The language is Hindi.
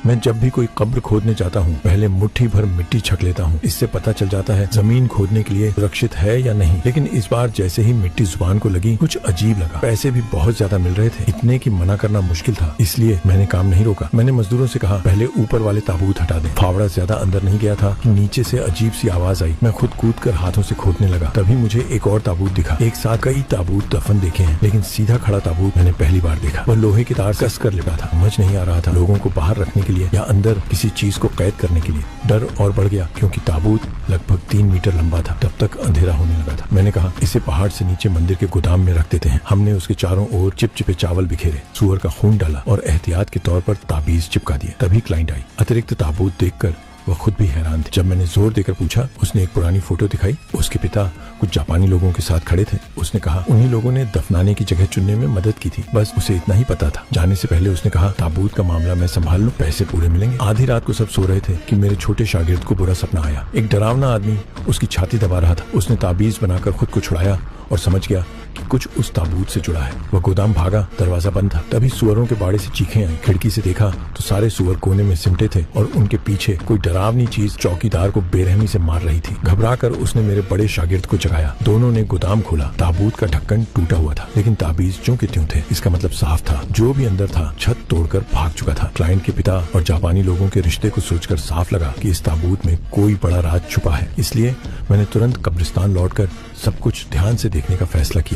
मैं जब भी कोई कब्र खोदने जाता हूँ पहले मुट्ठी भर मिट्टी छक लेता हूँ। इससे पता चल जाता है जमीन खोदने के लिए सुरक्षित है या नहीं। लेकिन इस बार जैसे ही मिट्टी जुबान को लगी कुछ अजीब लगा। पैसे भी बहुत ज्यादा मिल रहे थे, इतने की मना करना मुश्किल था, इसलिए मैंने काम नहीं रोका। मैंने मजदूरों से कहा पहले ऊपर वाले ताबूत हटा दें। फावड़ा ज्यादा अंदर नहीं गया था कि नीचे से अजीब सी आवाज आई। मैं खुद कूद कर हाथों से खोदने लगा। तभी मुझे एक और ताबूत दिखा। एक साथ कई ताबूत दफन देखे हैं, लेकिन सीधा खड़ा ताबूत मैंने पहली बार देखा। वह लोहे की तार कस कर लिपटा था। समझ नहीं आ रहा था लोगों को बाहर रखने के लिए या अंदर किसी चीज को कैद करने के लिए। डर और बढ़ गया क्योंकि ताबूत लगभग 3 मीटर लंबा था। तब तक अंधेरा होने लगा था। मैंने कहा इसे पहाड़ से नीचे मंदिर के गोदाम में रख देते हैं। हमने उसके चारों ओर चिपचिपे चावल बिखेरे, सुअर का खून डाला और एहतियात के तौर पर ताबीज चिपका दिए। तभी क्लाइंट आई। अतिरिक्त ताबूत देखकर वह खुद भी हैरान थे। जब मैंने जोर देकर पूछा, उसने एक पुरानी फोटो दिखाई। उसके पिता कुछ जापानी लोगों के साथ खड़े थे। उसने कहा उन्हीं लोगों ने दफनाने की जगह चुनने में मदद की थी, बस उसे इतना ही पता था। जाने से पहले उसने कहा ताबूत का मामला मैं संभाल लूं, पैसे पूरे मिलेंगे। आधी रात को सब सो रहे थे कि मेरे छोटे शागिर्द को बुरा सपना आया। एक डरावना आदमी उसकी छाती दबा रहा था। उसने ताबीज बनाकर खुद को छुड़ाया और समझ गया कि कुछ उस ताबूत से जुड़ा है। वह गोदाम भागा, दरवाजा बंद था। तभी सुअरों के बाड़े से चीखें आई। खिड़की से देखा तो सारे सुअर कोने में सिमटे थे और उनके पीछे कोई डरावनी चीज चौकीदार को बेरहमी से मार रही थी। घबराकर उसने मेरे बड़े शागिर्द को जगाया। दोनों ने गोदाम खोला। ताबूत का ढक्कन टूटा हुआ था, लेकिन ताबीज ज्यों के त्यों थे। इसका मतलब साफ था, जो भी अंदर था छत तोड़कर भाग चुका था। क्लाइंट के पिता और जापानी लोगों के रिश्ते को सोचकर साफ लगा कि इस ताबूत में कोई बड़ा राज छुपा है। इसलिए मैंने तुरंत कब्रिस्तान लौटकर सब कुछ ध्यान से देखने का फैसला किया।